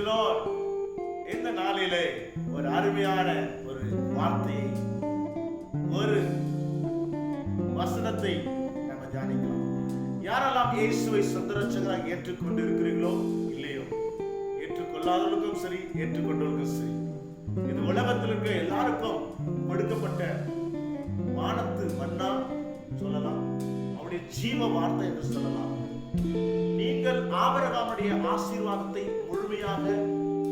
Lord. இந்த நாளிலே ஒரு அருமையான ஒரு வார்த்தையை, ஒரு வசனத்தை நம்ம தியானிக்கலாம். யாரெல்லாம் இயேசுவை சொந்த ரட்சகராக ஏற்றுக்கொண்டு இருக்கிறீர்களோ இல்லையோ, ஏற்றுக்கொள்ளாதவர்களுக்கும் சரி, ஏற்றுக்கொண்டவர்களுக்கும் சரி, இந்த உலகத்தில் இருக்க எல்லாருக்கும் கொடுக்கப்பட்ட வானத்து மன்னா சொல்லலாம், அவருடைய ஜீவ வார்த்தை என்று சொல்லலாம். நீங்கள் ஆபிரகாமுடைய ஆசீர்வாதத்தை முழுமையாக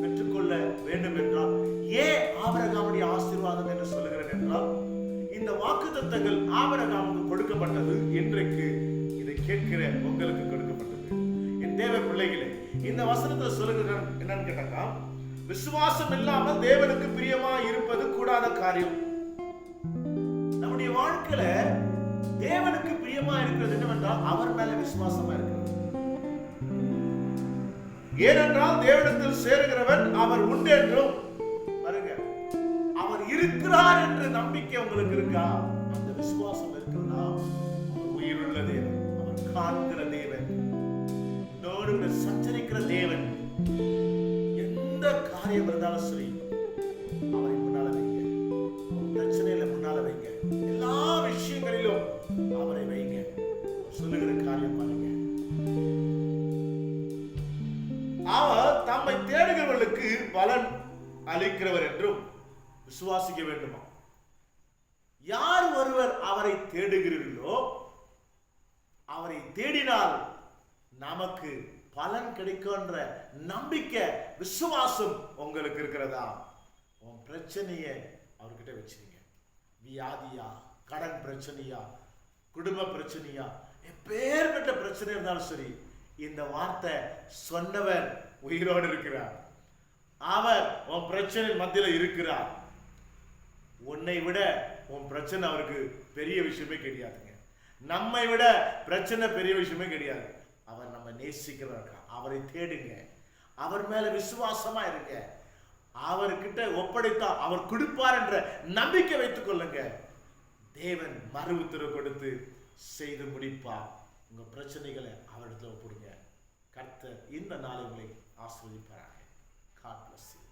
பெற்றுக்கொள்ள வேண்டும் என்றால், ஏன் ஆபிரகாமுடைய ஆசீர்வாதம் என்று சொல்லுகிறேன் என்றால், இந்த வாக்குத்தத்தங்கள் ஆபிரகாமுக்கு கொடுக்கப்பட்டது, இன்றைக்கு இதை கேட்கிற உங்களுக்கு கொடுக்கப்பட்டது. என் தேவ பிள்ளைகளே, இந்த வசனத்தை சொல்லுகிற என்னன்னு கேட்டாக்கா, விசுவாசம் இல்லாமல் தேவனுக்கு பிரியமா இருப்பது கூடாத காரியம். நம்முடைய வாழ்க்கையில தேவனுக்கு பிரியமா இருக்கிறது என்னவென்றால், அவர் மேல விசுவாசமா இருக்கிறது. ஏனென்றால் தேவனிடத்தில் சேருகிறவன் அவர் உண்டு என்றும், பாருங்க, அவர் இருக்கிறார் என்ற நம்பிக்கை உங்களுக்கு இருக்கா? அந்த விசுவாசம் இருக்கிறதா? அவர் உயிருள்ள தேவன், அவர் காண்கிற தேவன், நோடு சஞ்சரிக்கிற தேவன். எந்த காரியம் இருந்தாலும் சரி, அவரை முன்னால வைங்க. பிரச்சனையில முன்னால வைங்க. எல்லா விஷயங்களிலும் அவரை வைங்க. சொல்லுகிற காரியம் பாருங்க, அவர் தம்மை தேடுகிறவர்களுக்கு பலன் அளிக்கிறவர் என்றும் விசுவாசிக்க வேண்டுமா? யார் ஒருவர் அவரை தேடுகிறீர்களோ, அவரை தேடினால் நமக்கு பலன் கிடைக்கும்ன்ற நம்பிக்கை, விசுவாசம் உங்களுக்கு இருக்கிறதா? உன் பிரச்சனையை அவர்கிட்ட வச்சிருங்க. வியாதியா, கடன் பிரச்சனையா, குடும்ப பிரச்சனையா, எப்பேற்பட்ட பிரச்சனை இருந்தாலும் சரி, இந்த வார்த்தை சொன்னவர் உயிரோடு இருக்கிறார். அவர் உன் பிரச்சனை மத்தியில் இருக்கிறார். உன்னை விட உன் பிரச்சனை அவருக்கு பெரிய விஷயமே கிடையாதுங்க. நம்மை விட பிரச்சனை பெரிய விஷயமே கிடையாது. அவர் நம்ம நேசிக்கிறார். அவரை தேடுங்க. அவர் மேல விசுவாசமா இருங்க. அவர்கிட்ட ஒப்படைத்தா அவர் கொடுப்பார் என்ற நம்பிக்கை வைத்துக் கொள்ளுங்க. தேவன் மறு உத்தரவு கொடுத்து செய்து முடிப்பார். உங்க பிரச்சனைகளை அவரிடத்துல ஒப்புடுங்க. கர்த்தர் இந்த நாளை உங்களை ஆசீர்வதிப்பாராக. God bless you.